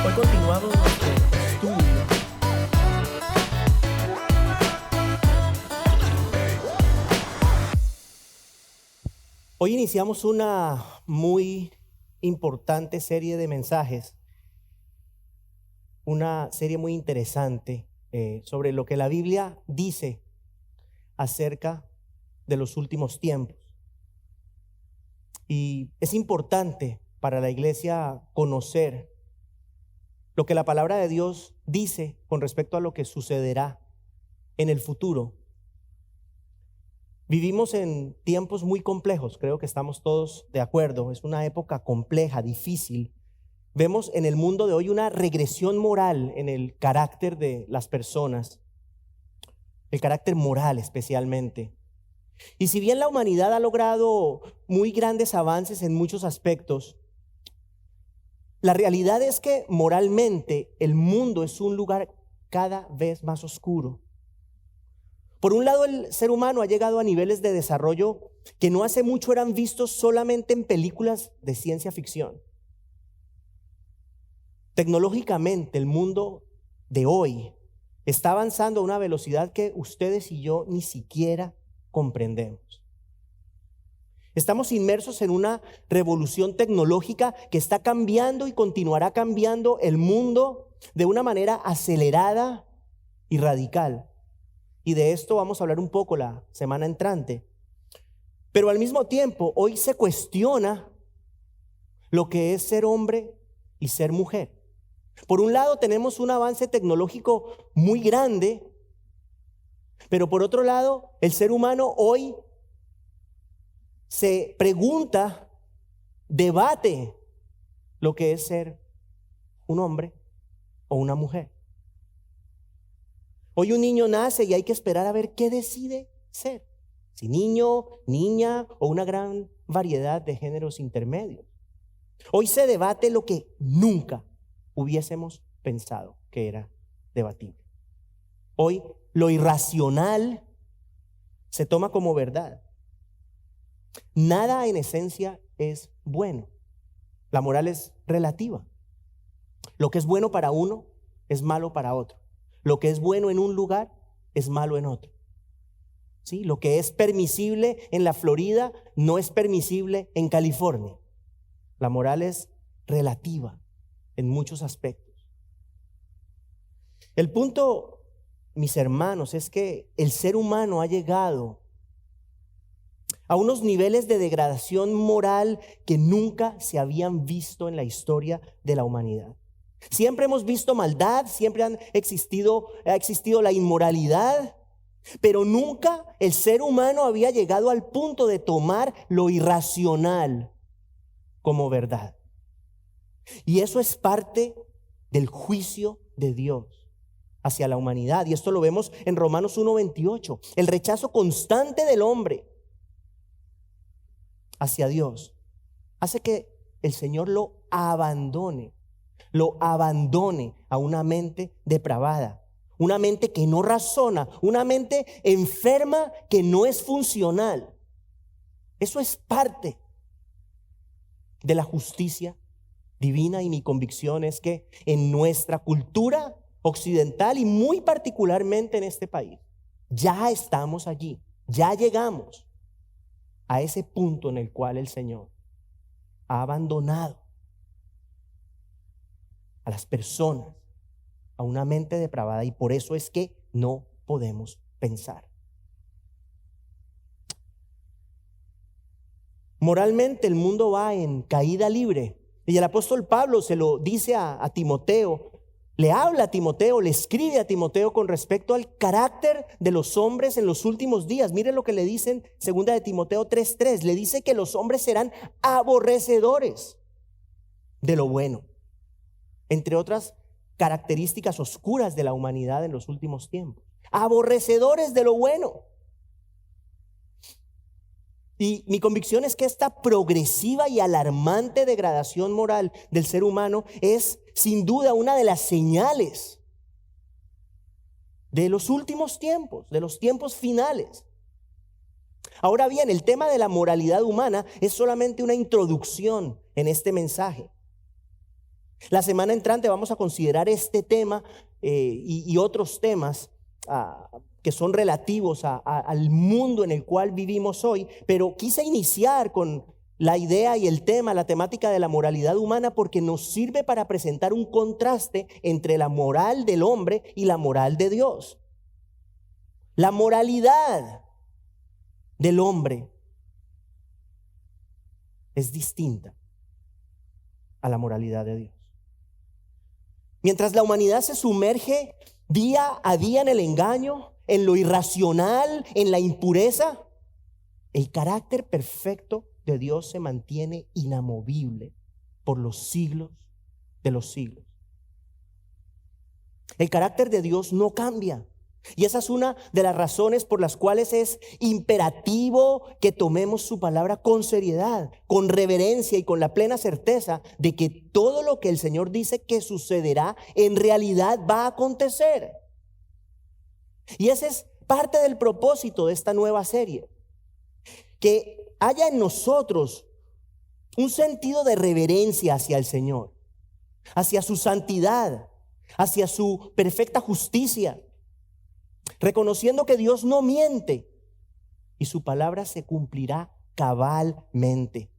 Hoy continuamos nuestro estudio Hoy iniciamos una muy importante serie de mensajes, una serie muy interesante sobre lo que la Biblia dice acerca de los últimos tiempos. Y es importante para la iglesia conocer lo que la palabra de Dios dice con respecto a lo que sucederá en el futuro. Vivimos en tiempos muy complejos, creo que estamos todos de acuerdo. Es una época compleja, difícil. Vemos en el mundo de hoy una regresión moral en el carácter de las personas, el carácter moral especialmente. Y si bien la humanidad ha logrado muy grandes avances en muchos aspectos, la realidad es que moralmente el mundo es un lugar cada vez más oscuro. Por un lado, el ser humano ha llegado a niveles de desarrollo que no hace mucho eran vistos solamente en películas de ciencia ficción. Tecnológicamente, el mundo de hoy está avanzando a una velocidad que ustedes y yo ni siquiera comprendemos. Estamos inmersos en una revolución tecnológica que está cambiando y continuará cambiando el mundo de una manera acelerada y radical. Y de esto vamos a hablar un poco la semana entrante. Pero al mismo tiempo, hoy se cuestiona lo que es ser hombre y ser mujer. Por un lado, tenemos un avance tecnológico muy grande, pero por otro lado, el ser humano hoy se pregunta, debate lo que es ser un hombre o una mujer. Hoy un niño nace y hay que esperar a ver qué decide ser. Si niño, niña o una gran variedad de géneros intermedios. Hoy se debate lo que nunca hubiésemos pensado que era debatible. Hoy lo irracional se toma como verdad. Nada en esencia es bueno. La moral es relativa. Lo que es bueno para uno es malo para otro. Lo que es bueno en un lugar es malo en otro. ¿Sí? Lo que es permisible en la Florida no es permisible en California. La moral es relativa en muchos aspectos. El punto, mis hermanos, es que el ser humano ha llegado a unos niveles de degradación moral que nunca se habían visto en la historia de la humanidad. Siempre hemos visto maldad, siempre ha existido la inmoralidad, pero nunca el ser humano había llegado al punto de tomar lo irracional como verdad. Y eso es parte del juicio de Dios hacia la humanidad. Y esto lo vemos en Romanos 1:28. El rechazo constante del hombre hacia Dios hace que el Señor lo abandone a una mente depravada, una mente que no razona, una mente enferma que no es funcional. Eso es parte de la justicia divina y mi convicción es que en nuestra cultura occidental y muy particularmente en este país, ya estamos allí, ya llegamos a ese punto en el cual el Señor ha abandonado a las personas a una mente depravada y por eso es que no podemos pensar. Moralmente el mundo va en caída libre y el apóstol Pablo se lo dice a Timoteo, le habla a Timoteo, le escribe a Timoteo con respecto al carácter de los hombres en los últimos días. Miren lo que le dicen en 2 Timoteo 3:3, le dice que los hombres serán aborrecedores de lo bueno. Entre otras características oscuras de la humanidad en los últimos tiempos. Aborrecedores de lo bueno. Y mi convicción es que esta progresiva y alarmante degradación moral del ser humano es sin duda una de las señales de los últimos tiempos, de los tiempos finales. Ahora bien, el tema de la moralidad humana es solamente una introducción en este mensaje. La semana entrante vamos a considerar este tema y otros temas que son relativos al mundo en el cual vivimos hoy, pero quise iniciar con la idea y el tema, la temática de la moralidad humana, porque nos sirve para presentar un contraste entre la moral del hombre y la moral de Dios. La moralidad del hombre es distinta a la moralidad de Dios. Mientras la humanidad se sumerge día a día en el engaño, en lo irracional, en la impureza, el carácter perfecto de Dios se mantiene inamovible por los siglos de los siglos. El carácter de Dios no cambia. Y esa es una de las razones por las cuales es imperativo que tomemos su palabra con seriedad, con reverencia y con la plena certeza de que todo lo que el Señor dice que sucederá en realidad va a acontecer. Y ese es parte del propósito de esta nueva serie, que haya en nosotros un sentido de reverencia hacia el Señor, hacia su santidad, hacia su perfecta justicia, reconociendo que Dios no miente y su palabra se cumplirá cabalmente.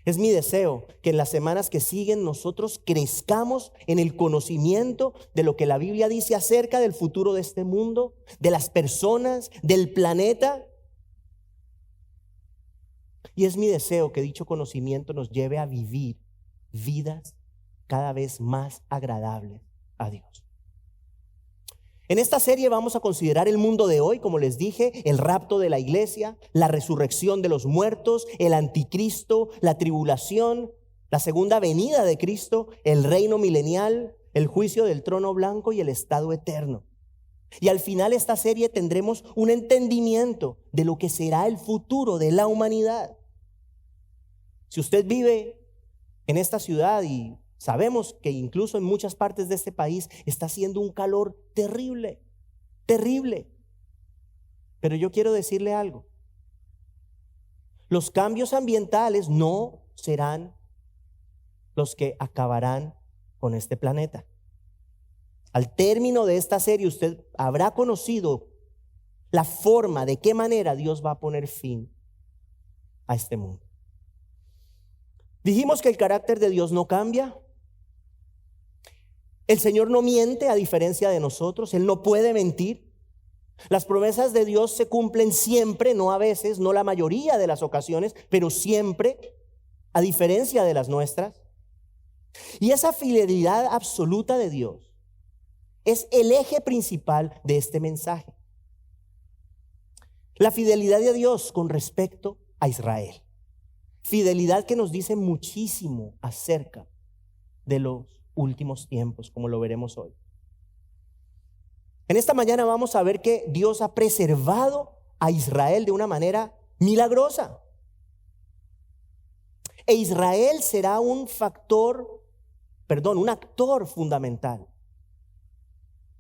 Es mi deseo que en las semanas que siguen nosotros crezcamos en el conocimiento de lo que la Biblia dice acerca del futuro de este mundo, de las personas, del planeta. Y es mi deseo que dicho conocimiento nos lleve a vivir vidas cada vez más agradables a Dios. En esta serie vamos a considerar el mundo de hoy, como les dije, el rapto de la iglesia, la resurrección de los muertos, el anticristo, la tribulación, la segunda venida de Cristo, el reino milenial, el juicio del trono blanco y el estado eterno. Y al final de esta serie tendremos un entendimiento de lo que será el futuro de la humanidad. Si usted vive en esta ciudad y sabemos que incluso en muchas partes de este país está haciendo un calor terrible, terrible. Pero yo quiero decirle algo. Los cambios ambientales no serán los que acabarán con este planeta. Al término de esta serie usted habrá conocido la forma, de qué manera Dios va a poner fin a este mundo. Dijimos que el carácter de Dios no cambia. El Señor no miente a diferencia de nosotros. Él no puede mentir. Las promesas de Dios se cumplen siempre, no a veces, no la mayoría de las ocasiones, pero siempre, a diferencia de las nuestras. Y esa fidelidad absoluta de Dios es el eje principal de este mensaje. La fidelidad de Dios con respecto a Israel. Fidelidad que nos dice muchísimo acerca de los últimos tiempos, como lo veremos hoy. En esta mañana vamos a ver que Dios ha preservado a Israel de una manera milagrosa. E Israel será un actor fundamental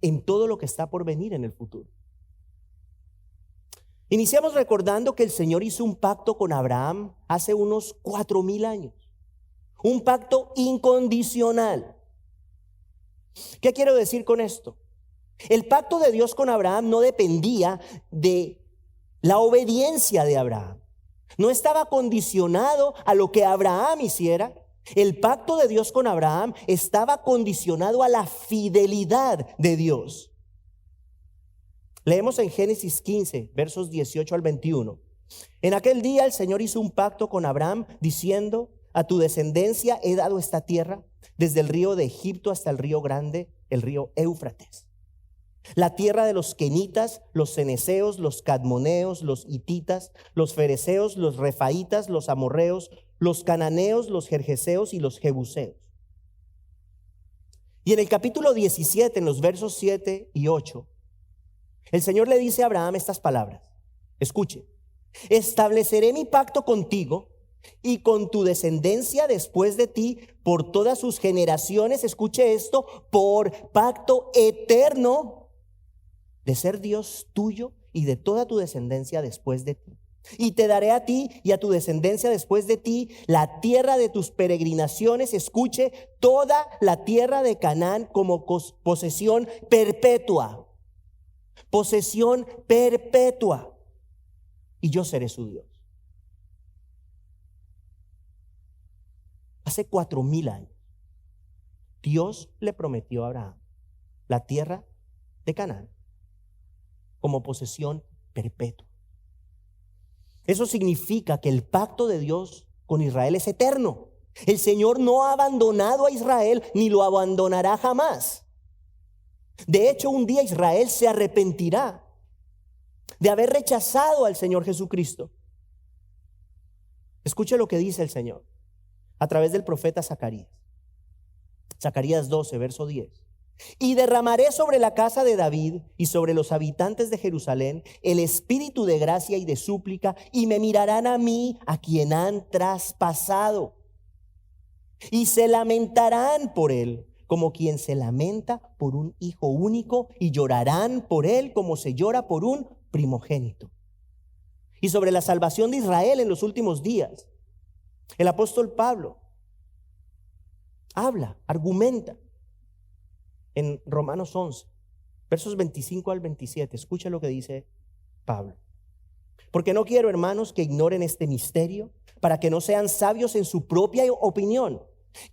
en todo lo que está por venir en el futuro. Iniciamos recordando que el Señor hizo un pacto con Abraham hace unos 4,000 años. Un pacto incondicional. ¿Qué quiero decir con esto? El pacto de Dios con Abraham no dependía de la obediencia de Abraham. No estaba condicionado a lo que Abraham hiciera. El pacto de Dios con Abraham estaba condicionado a la fidelidad de Dios. Leemos en Génesis 15, versos 18 al 21. En aquel día el Señor hizo un pacto con Abraham diciendo: a tu descendencia he dado esta tierra, desde el río de Egipto hasta el río grande, el río Éufrates. La tierra de los quenitas, los ceneseos, los cadmoneos, los hititas, los fereceos, los refaitas, los amorreos, los cananeos, los gergeseos y los jebuseos. Y en el capítulo 17, en los versos 7 y 8, el Señor le dice a Abraham estas palabras. Escuche: estableceré mi pacto contigo y con tu descendencia después de ti por todas sus generaciones. Escuche esto: por pacto eterno de ser Dios tuyo y de toda tu descendencia después de ti. Y te daré a ti y a tu descendencia después de ti la tierra de tus peregrinaciones. Escuche, toda la tierra de Canaán como posesión perpetua. Posesión perpetua. Y yo seré su Dios. Hace 4000 años, Dios le prometió a Abraham la tierra de Canaán como posesión perpetua. Eso significa que el pacto de Dios con Israel es eterno. El Señor no ha abandonado a Israel ni lo abandonará jamás. De hecho, un día Israel se arrepentirá de haber rechazado al Señor Jesucristo. Escuche lo que dice el Señor a través del profeta Zacarías. Zacarías 12, verso 10. Y derramaré sobre la casa de David y sobre los habitantes de Jerusalén el espíritu de gracia y de súplica, y me mirarán a mí, a quien han traspasado, y se lamentarán por él como quien se lamenta por un hijo único, y llorarán por él como se llora por un primogénito. Y sobre la salvación de Israel en los últimos días, el apóstol Pablo habla, argumenta en Romanos 11, versos 25 al 27. Escucha lo que dice Pablo. Porque no quiero, hermanos, que ignoren este misterio, para que no sean sabios en su propia opinión,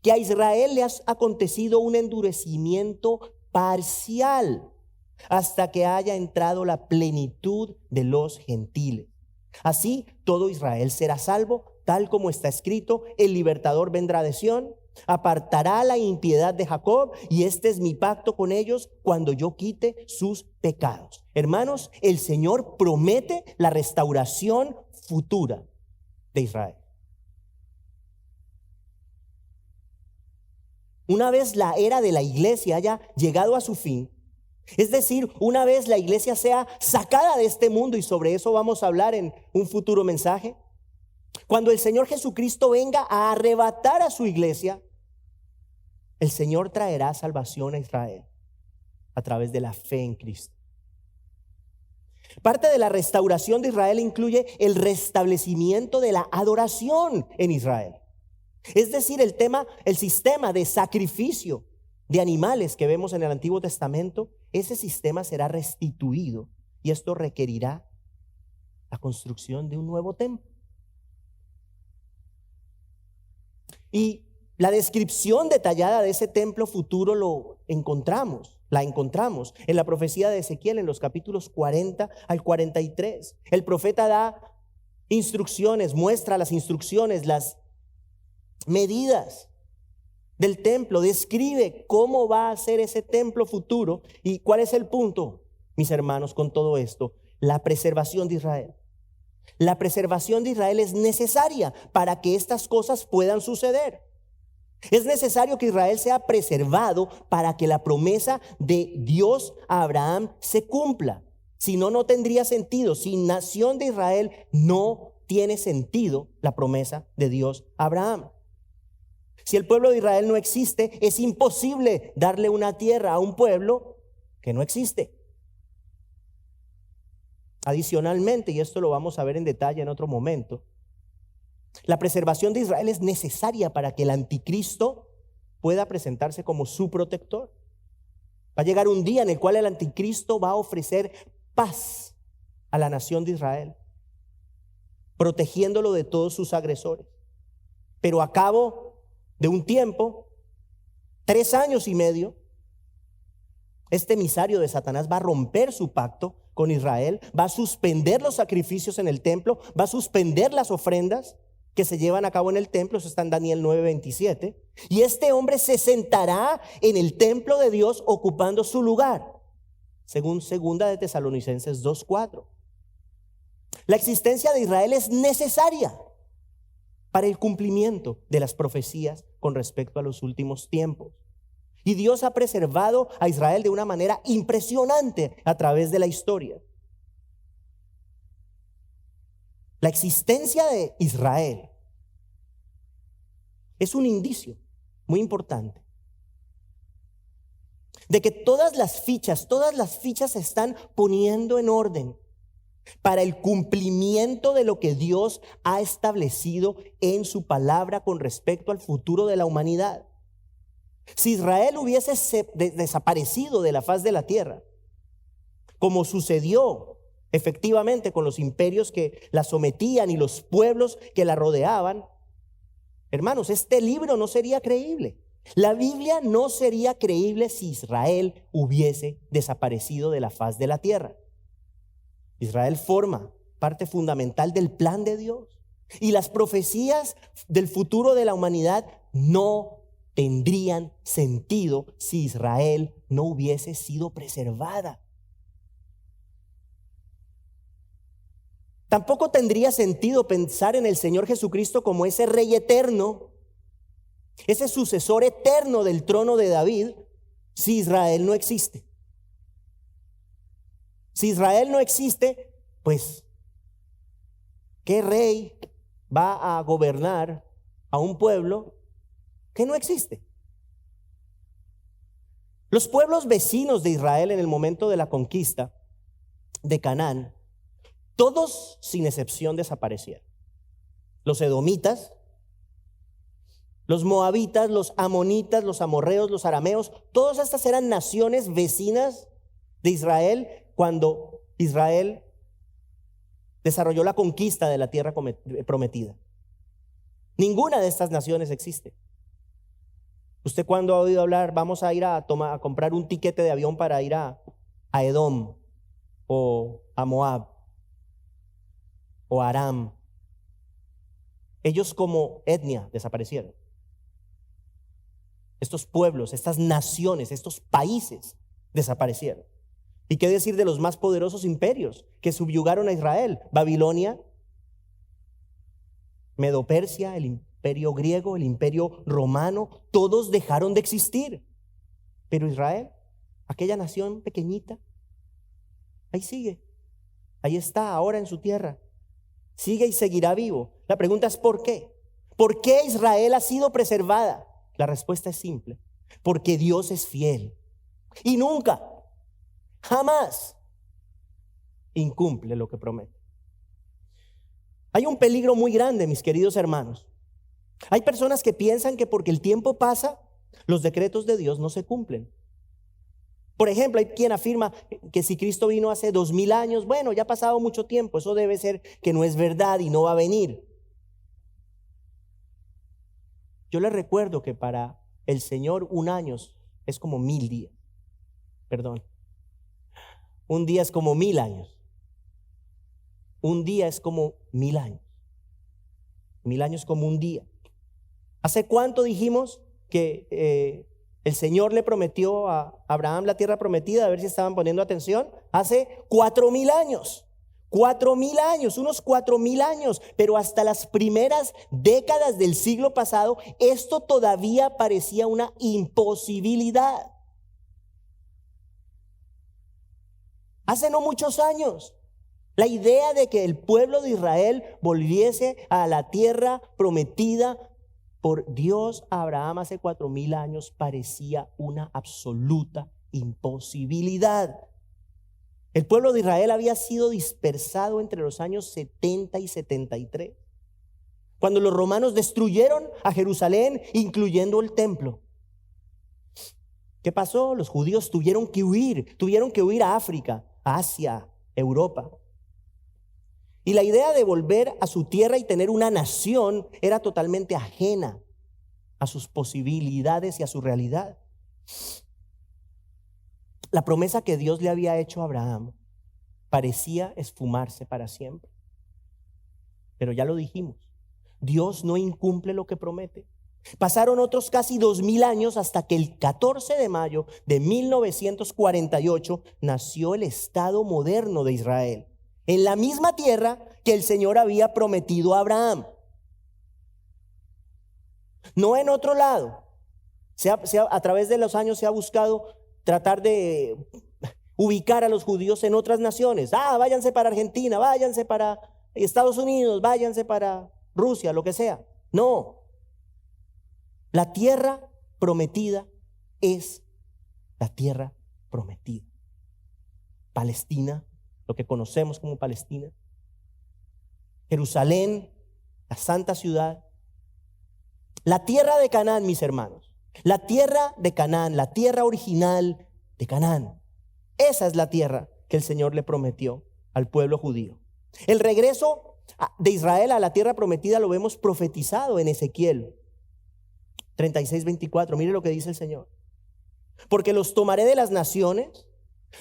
que a Israel le ha acontecido un endurecimiento parcial hasta que haya entrado la plenitud de los gentiles. Así todo Israel será salvo, tal como está escrito: el libertador vendrá de Sión, apartará la impiedad de Jacob, y este es mi pacto con ellos cuando yo quite sus pecados. Hermanos, el Señor promete la restauración futura de Israel. Una vez la era de la iglesia haya llegado a su fin, es decir, una vez la iglesia sea sacada de este mundo, y sobre eso vamos a hablar en un futuro mensaje, cuando el Señor Jesucristo venga a arrebatar a su iglesia, el Señor traerá salvación a Israel a través de la fe en Cristo. Parte de la restauración de Israel incluye el restablecimiento de la adoración en Israel. Es decir, el sistema de sacrificio de animales que vemos en el Antiguo Testamento, ese sistema será restituido, y esto requerirá la construcción de un nuevo templo. Y la descripción detallada de ese templo futuro la encontramos en la profecía de Ezequiel en los capítulos 40 al 43. El profeta da instrucciones, muestra las instrucciones, las medidas del templo, describe cómo va a ser ese templo futuro. ¿Y cuál es el punto, mis hermanos, con todo esto? La preservación de Israel. La preservación de Israel es necesaria para que estas cosas puedan suceder. Es necesario que Israel sea preservado para que la promesa de Dios a Abraham se cumpla. Si no, no tendría sentido. Sin nación de Israel no tiene sentido la promesa de Dios a Abraham. Si el pueblo de Israel no existe, es imposible darle una tierra a un pueblo que no existe. Adicionalmente, y esto lo vamos a ver en detalle en otro momento, la preservación de Israel es necesaria para que el anticristo pueda presentarse como su protector. Va a llegar un día en el cual el anticristo va a ofrecer paz a la nación de Israel, protegiéndolo de todos sus agresores. Pero a cabo de un tiempo, 3 años y medio, este emisario de Satanás va a romper su pacto con Israel, va a suspender los sacrificios en el templo, va a suspender las ofrendas que se llevan a cabo en el templo. Eso está en Daniel 9:27. Y este hombre se sentará en el templo de Dios ocupando su lugar, según 2 de Tesalonicenses 2:4. La existencia de Israel es necesaria para el cumplimiento de las profecías con respecto a los últimos tiempos. Y Dios ha preservado a Israel de una manera impresionante a través de la historia. La existencia de Israel es un indicio muy importante de que todas las fichas se están poniendo en orden. para el cumplimiento de lo que Dios ha establecido en su palabra con respecto al futuro de la humanidad. Si Israel hubiese desaparecido de la faz de la tierra, como sucedió efectivamente con los imperios que la sometían y los pueblos que la rodeaban, hermanos, este libro no sería creíble. La Biblia no sería creíble si Israel hubiese desaparecido de la faz de la tierra. Israel forma parte fundamental del plan de Dios, y las profecías del futuro de la humanidad no tendrían sentido si Israel no hubiese sido preservada. Tampoco tendría sentido pensar en el Señor Jesucristo como ese rey eterno, ese sucesor eterno del trono de David, si Israel no existe. Si Israel no existe, pues, ¿qué rey va a gobernar a un pueblo que no existe? Los pueblos vecinos de Israel en el momento de la conquista de Canaán, todos sin excepción desaparecieron. Los edomitas, los moabitas, los amonitas, los amorreos, los arameos, todas estas eran naciones vecinas de Israel cuando Israel desarrolló la conquista de la tierra prometida. Ninguna de estas naciones existe. ¿Usted cuándo ha oído hablar, vamos a ir a comprar un tiquete de avión para ir a Edom o a Moab o a Aram? Ellos como etnia desaparecieron. Estos pueblos, estas naciones, estos países desaparecieron. ¿Y qué decir de los más poderosos imperios que subyugaron a Israel? Babilonia, Medo-Persia, el imperio griego, el imperio romano, todos dejaron de existir. Pero Israel, aquella nación pequeñita, ahí sigue. Ahí está ahora en su tierra. Sigue y seguirá vivo. La pregunta es ¿por qué? ¿Por qué Israel ha sido preservada? La respuesta es simple. Porque Dios es fiel. Y nunca, jamás incumple lo que promete. Hay un peligro muy grande, mis queridos hermanos. Hay personas que piensan que porque el tiempo pasa, los decretos de Dios no se cumplen. Por ejemplo, hay quien afirma que si Cristo vino hace 2000 años, bueno, ya ha pasado mucho tiempo, eso debe ser que no es verdad y no va a venir. Yo les recuerdo que para el Señor un año es como 1000 días. Perdón. Un día es como 1000 años. Un día es como 1000 años. 1000 años como un día. ¿Hace cuánto dijimos que el Señor le prometió a Abraham la tierra prometida? A ver si estaban poniendo atención. Hace 4000 años. 4000 años, unos 4000 años. Pero hasta las primeras décadas del siglo pasado, esto todavía parecía una imposibilidad. Hace no muchos años, la idea de que el pueblo de Israel volviese a la tierra prometida por Dios a Abraham hace 4000 años parecía una absoluta imposibilidad. El pueblo de Israel había sido dispersado entre los años 70 y 73, cuando los romanos destruyeron a Jerusalén, incluyendo el templo. ¿Qué pasó? Los judíos tuvieron que huir a África, Asia, Europa. Y la idea de volver a su tierra y tener una nación era totalmente ajena a sus posibilidades y a su realidad. La promesa que Dios le había hecho a Abraham parecía esfumarse para siempre. Pero ya lo dijimos, Dios no incumple lo que promete. Pasaron otros casi 2000 años hasta que el 14 de mayo de 1948 nació el Estado moderno de Israel, en la misma tierra que el Señor había prometido a Abraham. No en otro lado. A través de los años se ha buscado tratar de ubicar a los judíos en otras naciones. Váyanse para Argentina, váyanse para Estados Unidos, váyanse para Rusia, lo que sea. No. La tierra prometida es la tierra prometida. Palestina lo que conocemos como Palestina. Jerusalén, la santa ciudad. La tierra de Canaán, mis hermanos. La tierra de Canaán, la tierra original de Canaán. Esa es la tierra que el Señor le prometió al pueblo judío. El regreso de Israel a la tierra prometida lo vemos profetizado en Ezequiel 36:24. Mire lo que dice el Señor. Porque los tomaré de las naciones,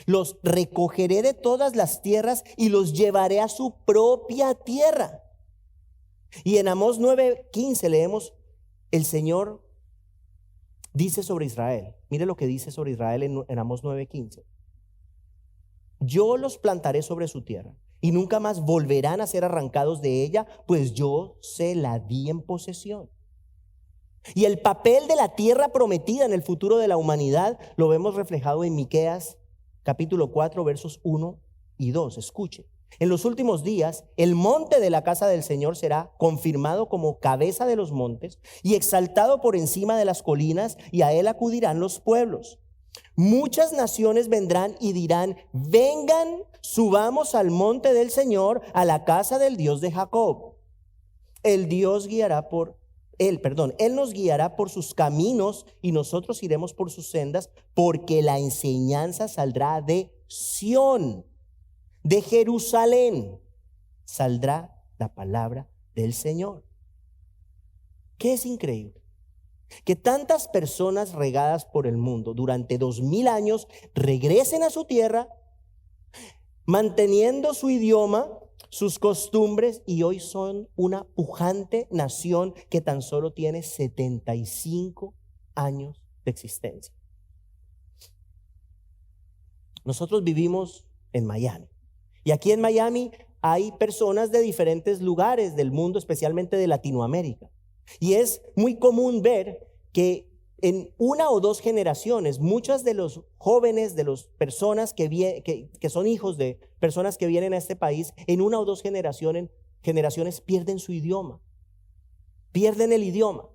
los recogeré de todas las tierras y los llevaré a su propia tierra. Y en Amós 9:15 leemos, el Señor dice sobre Israel. Mire lo que dice sobre Israel en Amós 9:15. Yo los plantaré sobre su tierra y nunca más volverán a ser arrancados de ella, pues yo se la di en posesión. Y el papel de la tierra prometida en el futuro de la humanidad lo vemos reflejado en Miqueas capítulo 4 versos 1 y 2. Escuche. En los últimos días, el monte de la casa del Señor será confirmado como cabeza de los montes y exaltado por encima de las colinas, y a él acudirán los pueblos. Muchas naciones vendrán y dirán, vengan, subamos al monte del Señor, a la casa del Dios de Jacob. Él nos guiará por sus caminos y nosotros iremos por sus sendas, porque la enseñanza saldrá de Sión. De Jerusalén saldrá la palabra del Señor. ¿Qué es increíble? Que tantas personas regadas por el mundo durante 2000 años regresen a su tierra, manteniendo su idioma, sus costumbres, y hoy son una pujante nación que tan solo tiene 75 años de existencia. Nosotros vivimos en Miami. Y aquí en Miami hay personas de diferentes lugares del mundo, especialmente de Latinoamérica. Y es muy común ver que en una o dos generaciones, muchos de los jóvenes, de las personas que son hijos de personas que vienen a este país, en una o dos generaciones pierden su idioma, pierden el idioma.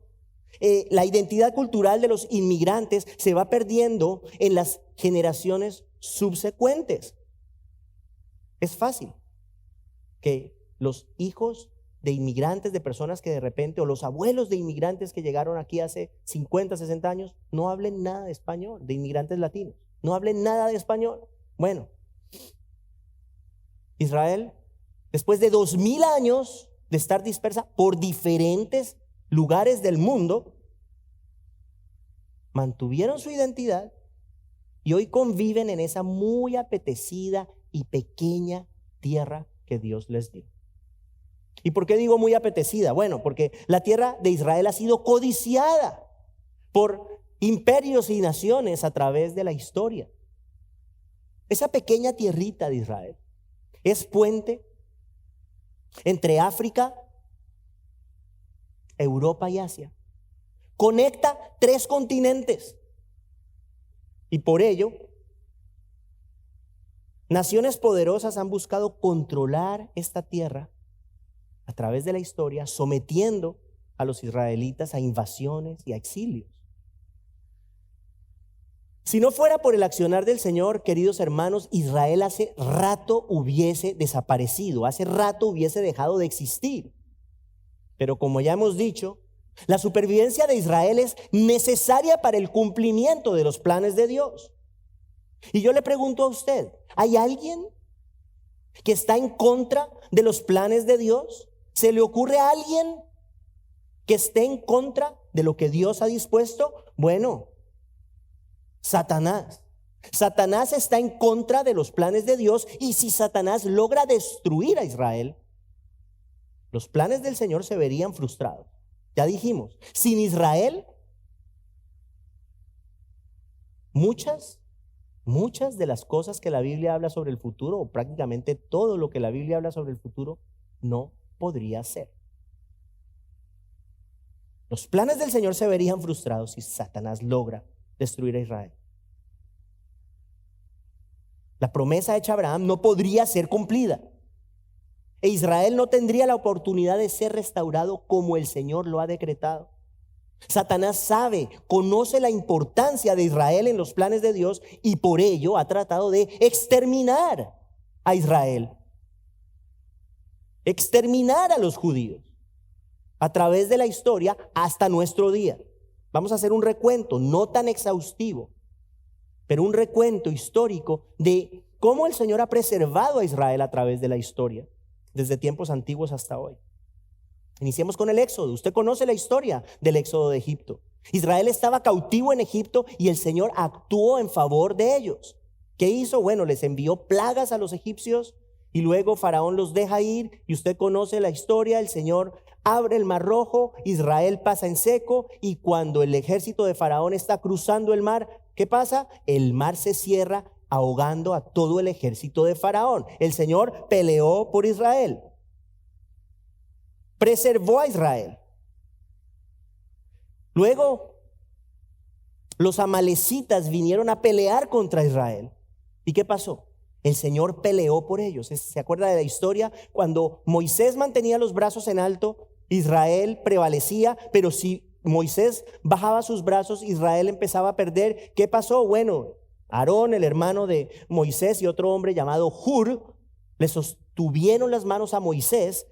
La identidad cultural de los inmigrantes se va perdiendo en las generaciones subsecuentes. Es fácil que los hijos de inmigrantes, de personas que de repente, o los abuelos de inmigrantes que llegaron aquí hace 50, 60 años, no hablen nada de español, de inmigrantes latinos, no hablen nada de español. Bueno, Israel, después de 2000 años de estar dispersa por diferentes lugares del mundo, mantuvieron su identidad y hoy conviven en esa muy apetecida y pequeña tierra que Dios les dio. ¿Y por qué digo muy apetecida? Bueno, porque la tierra de Israel ha sido codiciada por imperios y naciones a través de la historia. Esa pequeña tierrita de Israel es puente entre África, Europa y Asia. Conecta 3 continentes. Y por ello, naciones poderosas han buscado controlar esta tierra a través de la historia, sometiendo a los israelitas a invasiones y a exilios. Si no fuera por el accionar del Señor, queridos hermanos, Israel hace rato hubiese desaparecido, hace rato hubiese dejado de existir. Pero como ya hemos dicho, la supervivencia de Israel es necesaria para el cumplimiento de los planes de Dios. Y yo le pregunto a usted, ¿hay alguien que está en contra de los planes de Dios? ¿Se le ocurre a alguien que esté en contra de lo que Dios ha dispuesto? Bueno, Satanás. Satanás está en contra de los planes de Dios, y si Satanás logra destruir a Israel, los planes del Señor se verían frustrados. Ya dijimos, sin Israel, muchas de las cosas que la Biblia habla sobre el futuro, o prácticamente todo lo que la Biblia habla sobre el futuro, no podría ser. Los planes del Señor se verían frustrados si Satanás logra destruir a Israel. La promesa hecha a Abraham no podría ser cumplida, e Israel no tendría la oportunidad de ser restaurado como el Señor lo ha decretado. Satanás sabe, conoce la importancia de Israel en los planes de Dios, y por ello ha tratado de exterminar a Israel, exterminar a los judíos a través de la historia hasta nuestro día. Vamos a hacer un recuento, no tan exhaustivo, pero un recuento histórico de cómo el Señor ha preservado a Israel a través de la historia, desde tiempos antiguos hasta hoy. Iniciemos con el Éxodo. Usted conoce la historia del Éxodo de Egipto. Israel estaba cautivo en Egipto y el Señor actuó en favor de ellos. ¿Qué hizo? Bueno, les envió plagas a los egipcios y luego Faraón los deja ir y usted conoce la historia. El Señor abre el mar Rojo, Israel pasa en seco y cuando el ejército de Faraón está cruzando el mar, ¿qué pasa? El mar se cierra ahogando a todo el ejército de Faraón. El Señor peleó por Israel. Preservó a Israel. Luego, los amalecitas vinieron a pelear contra Israel. ¿Y qué pasó? El Señor peleó por ellos. ¿Se acuerda de la historia? Cuando Moisés mantenía los brazos en alto, Israel prevalecía, pero si Moisés bajaba sus brazos, Israel empezaba a perder. ¿Qué pasó? Bueno, Aarón, el hermano de Moisés, y otro hombre llamado Hur, le sostuvieron las manos a Moisés,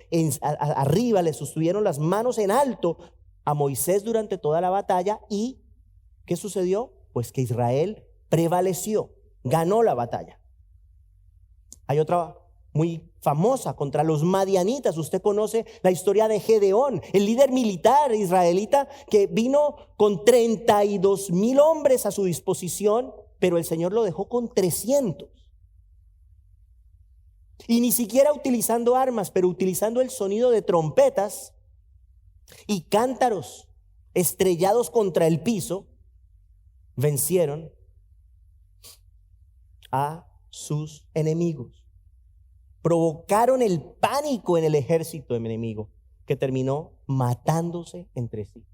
arriba le sostuvieron las manos en alto a Moisés durante toda la batalla. ¿Y qué sucedió? Pues que Israel prevaleció, ganó la batalla. Hay otra muy famosa contra los madianitas. Usted conoce la historia de Gedeón, el líder militar israelita que vino con 32,000 hombres a su disposición, pero el Señor lo dejó con 300. Y ni siquiera utilizando armas, pero utilizando el sonido de trompetas y cántaros estrellados contra el piso, vencieron a sus enemigos. Provocaron el pánico en el ejército enemigo, que terminó matándose entre sí.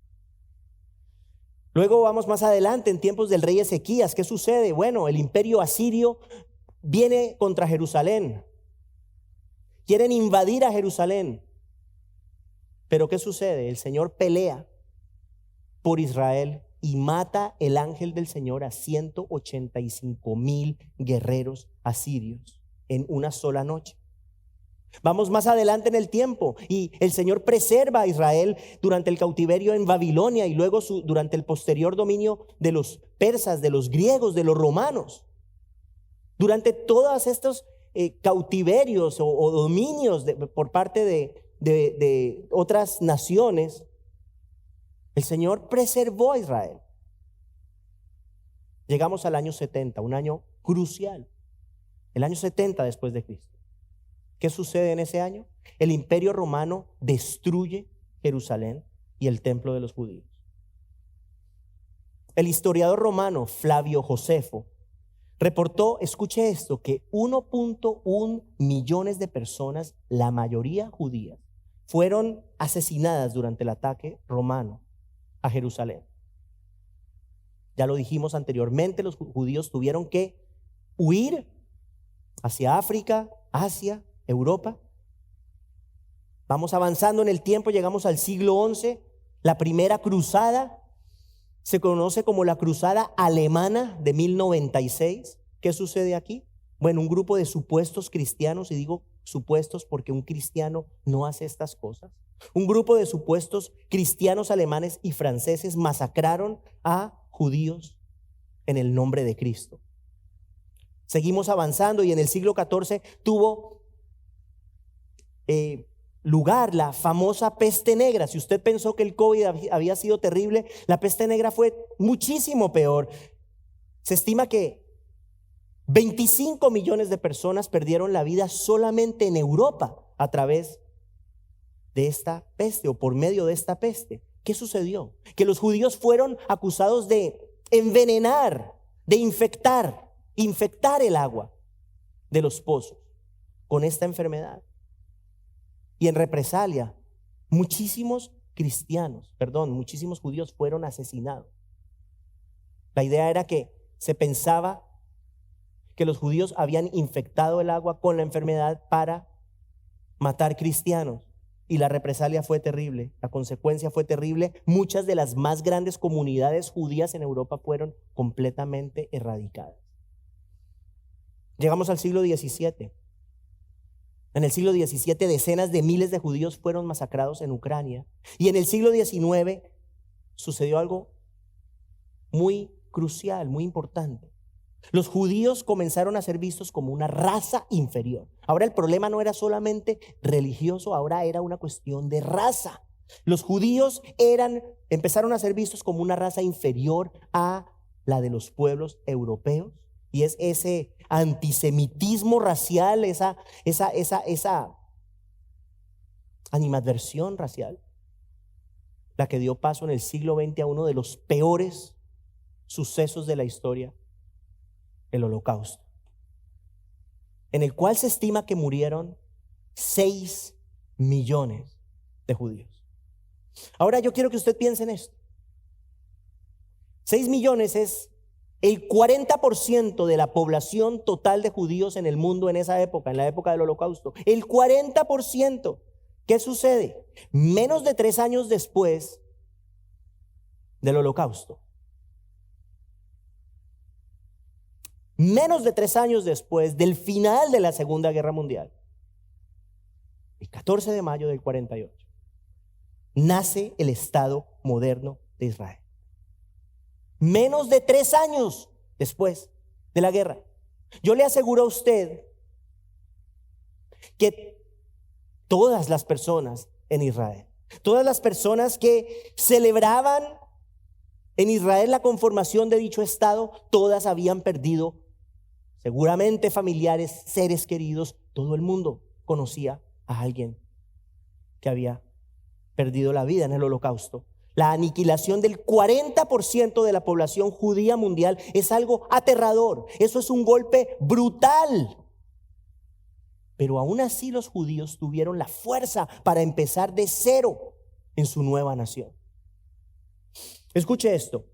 Luego vamos más adelante, en tiempos del rey Ezequías. ¿Qué sucede? Bueno, el imperio asirio viene contra Jerusalén. Quieren invadir a Jerusalén. Pero ¿qué sucede? El Señor pelea por Israel y mata el ángel del Señor a 185,000 guerreros asirios en una sola noche. Vamos más adelante en el tiempo y el Señor preserva a Israel durante el cautiverio en Babilonia y luego durante el posterior dominio de los persas, de los griegos, de los romanos. Durante todos estos cautiverios o dominios por parte de otras naciones, el Señor preservó a Israel. Llegamos al año 70, un año crucial, el año 70 después de Cristo. ¿Qué sucede en ese año? El imperio romano destruye Jerusalén y el templo de los judíos. El historiador romano Flavio Josefo reportó, escuche esto, que 1.1 millones de personas, la mayoría judías, fueron asesinadas durante el ataque romano a Jerusalén. Ya lo dijimos anteriormente, los judíos tuvieron que huir hacia África, Asia, Europa. Vamos avanzando en el tiempo, llegamos al siglo XI, la primera cruzada. Se conoce como la cruzada alemana de 1096. ¿Qué sucede aquí? Bueno, un grupo de supuestos cristianos, y digo supuestos porque un cristiano no hace estas cosas. Un grupo de supuestos cristianos alemanes y franceses masacraron a judíos en el nombre de Cristo. Seguimos avanzando y en el siglo XIV tuvo lugar la famosa peste negra. Si usted pensó que el COVID había sido terrible, la peste negra fue muchísimo peor. Se estima que 25 millones de personas perdieron la vida solamente en Europa a través de esta peste o por medio de esta peste. ¿Qué sucedió? Que los judíos fueron acusados de envenenar, de infectar el agua de los pozos con esta enfermedad. Y en represalia, muchísimos judíos fueron asesinados. La idea era que se pensaba que los judíos habían infectado el agua con la enfermedad para matar cristianos. Y la represalia fue terrible, la consecuencia fue terrible. Muchas de las más grandes comunidades judías en Europa fueron completamente erradicadas. Llegamos al siglo XVII. En el siglo XVII, decenas de miles de judíos fueron masacrados en Ucrania. Y en el siglo XIX sucedió algo muy crucial, muy importante. Los judíos comenzaron a ser vistos como una raza inferior. Ahora el problema no era solamente religioso, ahora era una cuestión de raza. Los judíos empezaron a ser vistos como una raza inferior a la de los pueblos europeos. Y es ese antisemitismo racial, esa animadversión racial, la que dio paso en el siglo XX a uno de los peores sucesos de la historia, el Holocausto, en el cual se estima que murieron 6 millones de judíos. Ahora yo quiero que usted piense en esto. 6 millones es el 40% de la población total de judíos en el mundo en esa época, en la época del Holocausto. El 40%. ¿Qué sucede? Menos de 3 años después del Holocausto, menos de 3 años después del final de la Segunda Guerra Mundial, el 14 de mayo del 48, nace el Estado moderno de Israel. Menos de 3 años después de la guerra. Yo le aseguro a usted que todas las personas en Israel, todas las personas que celebraban en Israel la conformación de dicho Estado, todas habían perdido seguramente familiares, seres queridos. Todo el mundo conocía a alguien que había perdido la vida en el Holocausto. La aniquilación del 40% de la población judía mundial es algo aterrador. Eso es un golpe brutal. Pero aún así los judíos tuvieron la fuerza para empezar de cero en su nueva nación. Escuche esto.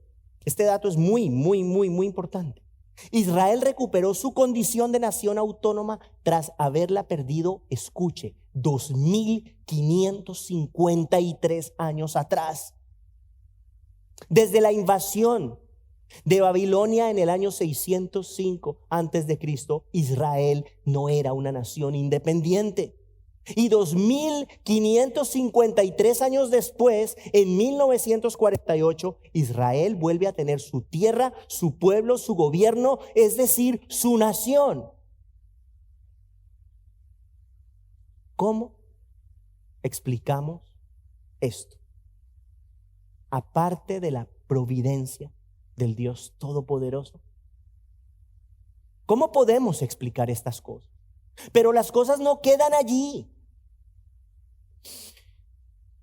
Este dato es muy importante. Israel recuperó su condición de nación autónoma tras haberla perdido, escuche, 2553 años atrás. Desde la invasión de Babilonia en el año 605 antes de Cristo, Israel no era una nación independiente. Y 2553 años después, en 1948, Israel vuelve a tener su tierra, su pueblo, su gobierno, es decir, su nación. ¿Cómo explicamos esto? Aparte de la providencia del Dios Todopoderoso, ¿cómo podemos explicar estas cosas? Pero las cosas no quedan allí.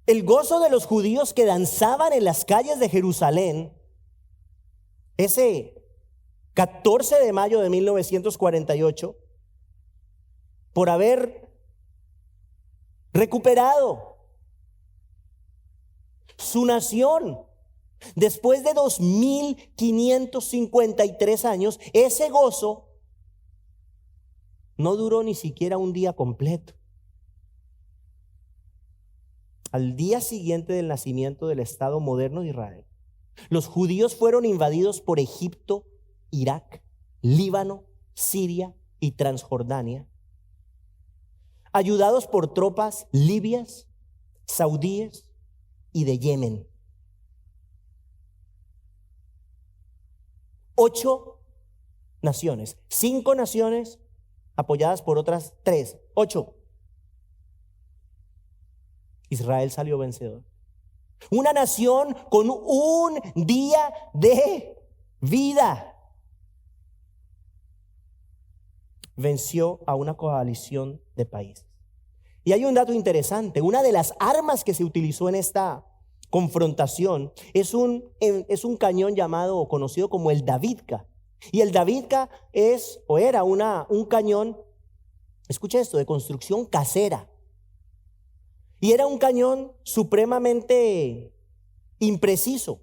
El gozo de los judíos que danzaban en las calles de Jerusalén ese 14 de mayo de 1948 por haber recuperado su nación después de 2553 años, ese gozo no duró ni siquiera un día completo. Al día siguiente del nacimiento del Estado moderno de Israel, los judíos fueron invadidos por Egipto, Irak, Líbano, Siria y Transjordania, ayudados por tropas libias, saudíes y de Yemen. 8 naciones, 5 naciones apoyadas por otras 3, 8. Israel salió vencedor. Una nación con un día de vida venció a una coalición de países. Y hay un dato interesante. Una de las armas que se utilizó en esta confrontación es un cañón llamado o conocido como el Davidka. Y el Davidka era un cañón, escucha esto, de construcción casera. Y era un cañón supremamente impreciso.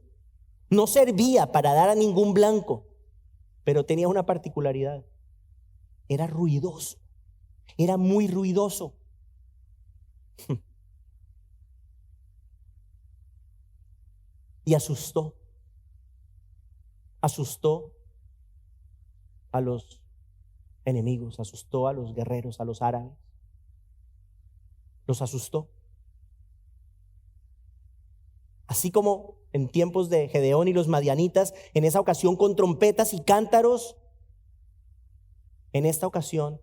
No servía para dar a ningún blanco, pero tenía una particularidad. Era ruidoso. Era muy ruidoso. Y asustó a los enemigos, asustó a los guerreros, a los árabes. los asustó. Así como en tiempos de Gedeón y los madianitas, en esa ocasión con trompetas y cántaros, en esta ocasión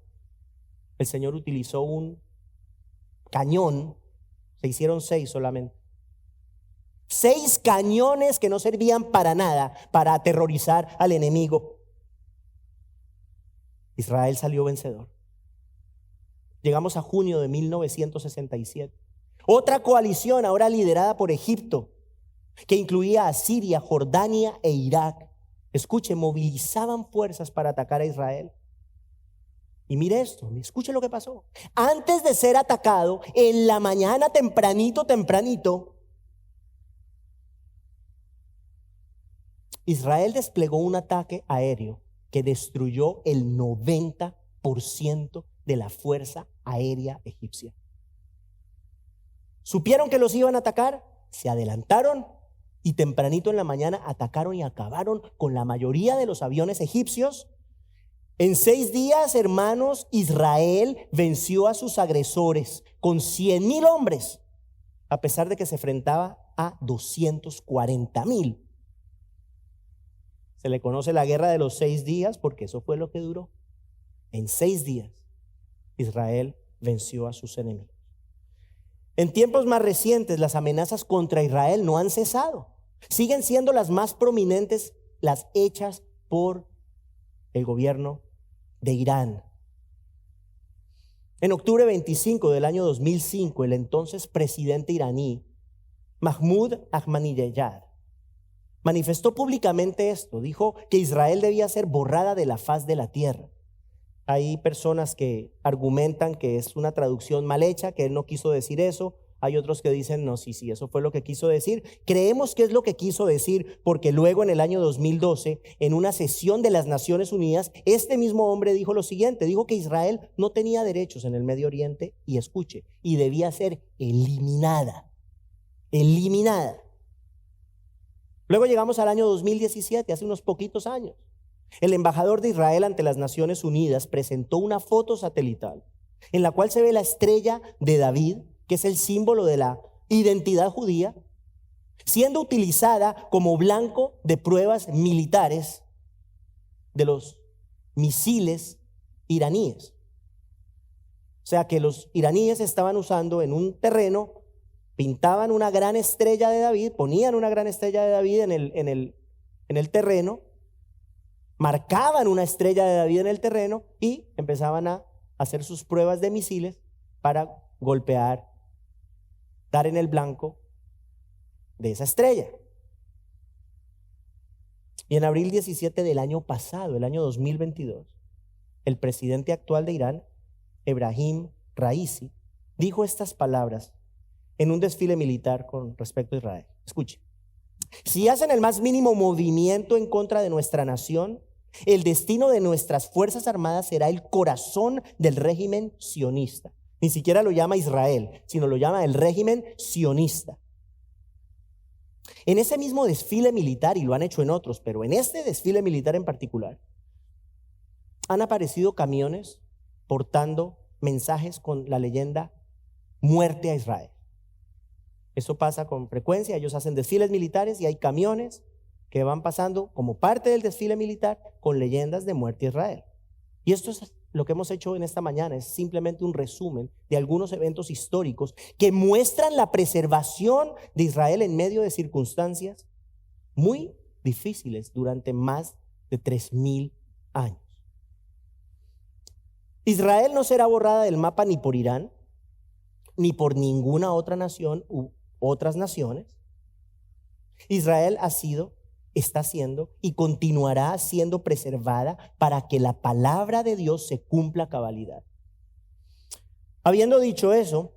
el Señor utilizó un cañón. Se hicieron 6 solamente. 6 cañones que no servían para nada, para aterrorizar al enemigo. Israel salió vencedor. Llegamos a junio de 1967. Otra coalición ahora liderada por Egipto, que incluía a Siria, Jordania e Irak. Escuche, movilizaban fuerzas para atacar a Israel. Y mire esto, escuche lo que pasó. Antes de ser atacado, en la mañana tempranito, Israel desplegó un ataque aéreo que destruyó el 90% de la fuerza aérea egipcia. ¿Supieron que los iban a atacar? Se adelantaron y tempranito en la mañana atacaron y acabaron con la mayoría de los aviones egipcios. En 6 días, hermanos, Israel venció a sus agresores con 100,000 hombres, a pesar de que se enfrentaba a 240,000. Se le conoce la guerra de los 6 días porque eso fue lo que duró. En 6 días, Israel venció a sus enemigos. En tiempos más recientes, las amenazas contra Israel no han cesado. Siguen siendo las más prominentes, las hechas por el gobierno de Irán. En octubre 25 del año 2005, el entonces presidente iraní, Mahmoud Ahmadinejad, manifestó públicamente esto. Dijo que Israel debía ser borrada de la faz de la tierra. Hay personas que argumentan que es una traducción mal hecha, que él no quiso decir eso. Hay otros que dicen, no, sí, eso fue lo que quiso decir. Creemos que es lo que quiso decir porque luego en el año 2012, en una sesión de las Naciones Unidas, este mismo hombre dijo lo siguiente, dijo que Israel no tenía derechos en el Medio Oriente y escuche, y debía ser eliminada. Luego llegamos al año 2017, hace unos poquitos años. El embajador de Israel ante las Naciones Unidas presentó una foto satelital en la cual se ve la estrella de David, que es el símbolo de la identidad judía, siendo utilizada como blanco de pruebas militares de los misiles iraníes. O sea que los iraníes estaban usando en un terreno, pintaban una gran estrella de David, ponían una gran estrella de David en el terreno, marcaban una estrella de David en el terreno y empezaban a hacer sus pruebas de misiles para golpear, dar en el blanco de esa estrella. Y en abril 17 del año pasado, el año 2022, el presidente actual de Irán, Ebrahim Raisi, dijo estas palabras en un desfile militar con respecto a Israel. Escuche. Si hacen el más mínimo movimiento en contra de nuestra nación, el destino de nuestras fuerzas armadas será el corazón del régimen sionista. Ni siquiera lo llama Israel, sino lo llama el régimen sionista. En ese mismo desfile militar, y lo han hecho en otros, pero en este desfile militar en particular, han aparecido camiones portando mensajes con la leyenda muerte a Israel. Eso pasa con frecuencia, ellos hacen desfiles militares y hay camiones que van pasando como parte del desfile militar con leyendas de muerte a Israel. Y esto es lo que hemos hecho en esta mañana, es simplemente un resumen de algunos eventos históricos que muestran la preservación de Israel en medio de circunstancias muy difíciles durante más de 3,000 años. Israel no será borrada del mapa ni por Irán, ni por ninguna otra nación u otras naciones. Israel ha sido, está siendo y continuará siendo preservada para que la palabra de Dios se cumpla a cabalidad. Habiendo dicho eso,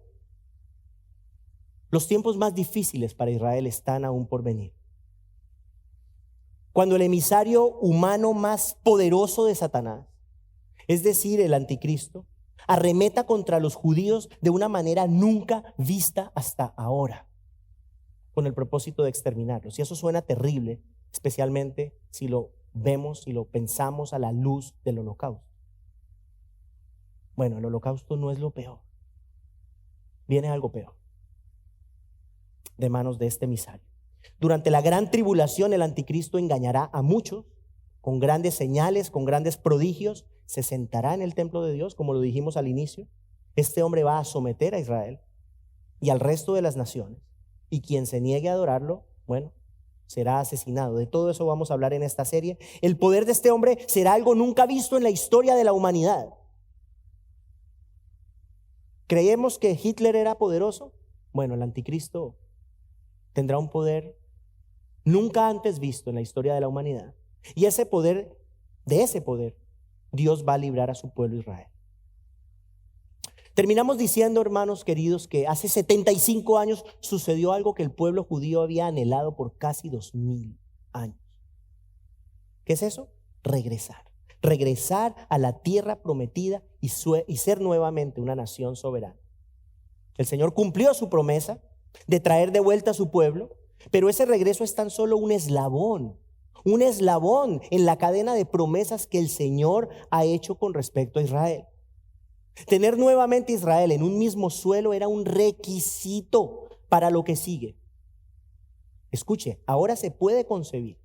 los tiempos más difíciles para Israel están aún por venir. Cuando el emisario humano más poderoso de Satanás, es decir, el anticristo, arremeta contra los judíos de una manera nunca vista hasta ahora, con el propósito de exterminarlos. Y eso suena terrible, especialmente si lo vemos y lo pensamos a la luz del holocausto. Bueno, el holocausto no es lo peor. viene algo peor de manos de este emisario. Durante la gran tribulación, el anticristo engañará a muchos con grandes señales, con grandes prodigios. Se sentará en el templo de Dios, como lo dijimos al inicio. Este hombre va a someter a Israel y al resto de las naciones. Y quien se niegue a adorarlo, bueno, será asesinado. De todo eso vamos a hablar en esta serie. El poder de este hombre será algo nunca visto en la historia de la humanidad. ¿Creemos que Hitler era poderoso? Bueno, el anticristo tendrá un poder nunca antes visto en la historia de la humanidad. Y de ese poder, Dios va a librar a su pueblo Israel. Terminamos diciendo, hermanos queridos, que hace 75 años sucedió algo que el pueblo judío había anhelado por casi 2000 años. ¿Qué es eso? Regresar a la tierra prometida y ser nuevamente una nación soberana. El Señor cumplió su promesa de traer de vuelta a su pueblo, pero ese regreso es tan solo un eslabón en la cadena de promesas que el Señor ha hecho con respecto a Israel. Tener nuevamente Israel en un mismo suelo era un requisito para lo que sigue. Escuche, ahora se puede concebir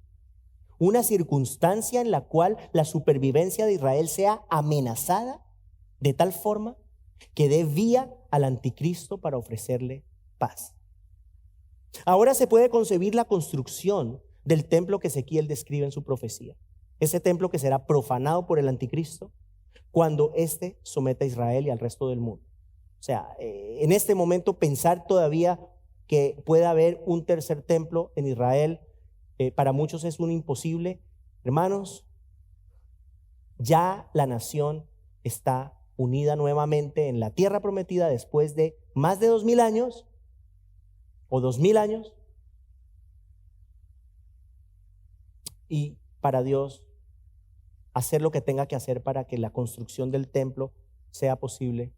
una circunstancia en la cual la supervivencia de Israel sea amenazada de tal forma que dé vía al anticristo para ofrecerle paz. Ahora se puede concebir la construcción del templo que Ezequiel describe en su profecía. Ese templo que será profanado por el anticristo cuando éste someta a Israel y al resto del mundo. O sea, en este momento pensar todavía que pueda haber un tercer templo en Israel, para muchos es un imposible. Hermanos, ya la nación está unida nuevamente en la tierra prometida después de más de 2000 años o 2000 años. Y para Dios hacer lo que tenga que hacer para que la construcción del templo sea posible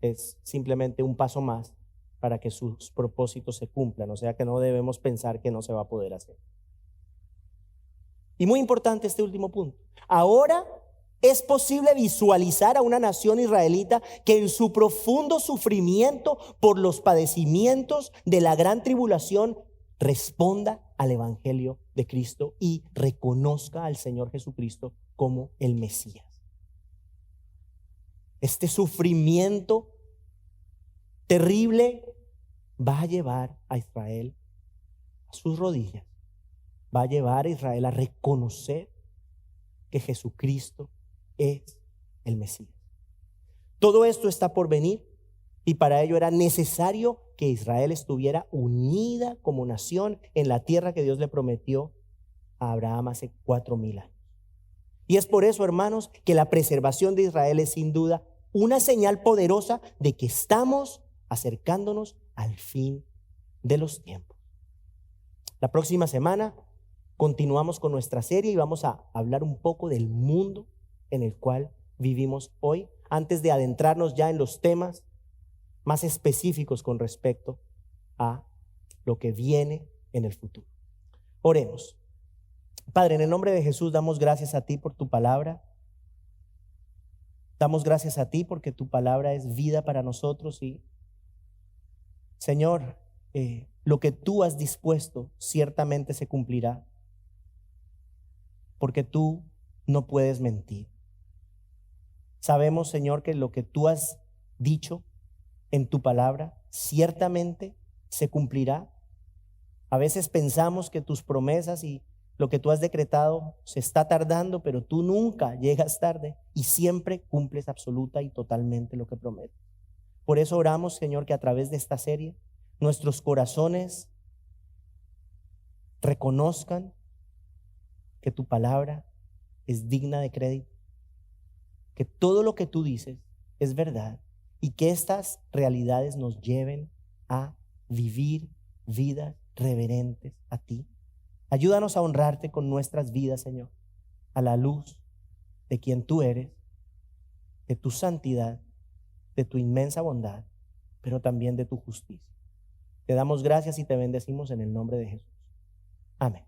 es simplemente un paso más para que sus propósitos se cumplan. O sea que no debemos pensar que no se va a poder hacer. Y muy importante este último punto. Ahora es posible visualizar a una nación israelita que en su profundo sufrimiento por los padecimientos de la gran tribulación responda al evangelio de Cristo y reconozca al Señor Jesucristo como el Mesías. Este sufrimiento terrible va a llevar a Israel a sus rodillas, va a llevar a Israel a reconocer que Jesucristo es el Mesías. Todo esto está por venir y para ello era necesario que Israel estuviera unida como nación en la tierra que Dios le prometió a Abraham hace 4000 años. Y es por eso, hermanos, que la preservación de Israel es sin duda una señal poderosa de que estamos acercándonos al fin de los tiempos. La próxima semana continuamos con nuestra serie y vamos a hablar un poco del mundo en el cual vivimos hoy, antes de adentrarnos ya en los temas más específicos con respecto a lo que viene en el futuro. Oremos. Padre, en el nombre de Jesús damos gracias a ti por tu palabra. Damos gracias a ti porque tu palabra es vida para nosotros y, Señor, lo que tú has dispuesto ciertamente se cumplirá, porque tú no puedes mentir. Sabemos, Señor, que lo que tú has dicho en tu palabra ciertamente se cumplirá. A veces pensamos que tus promesas y lo que tú has decretado se está tardando, pero tú nunca llegas tarde y siempre cumples absoluta y totalmente lo que prometes. Por eso oramos, Señor, que a través de esta serie nuestros corazones reconozcan que tu palabra es digna de crédito, que todo lo que tú dices es verdad y que estas realidades nos lleven a vivir vidas reverentes a ti. Ayúdanos a honrarte con nuestras vidas, Señor, a la luz de quien tú eres, de tu santidad, de tu inmensa bondad, pero también de tu justicia. Te damos gracias y te bendecimos en el nombre de Jesús. Amén.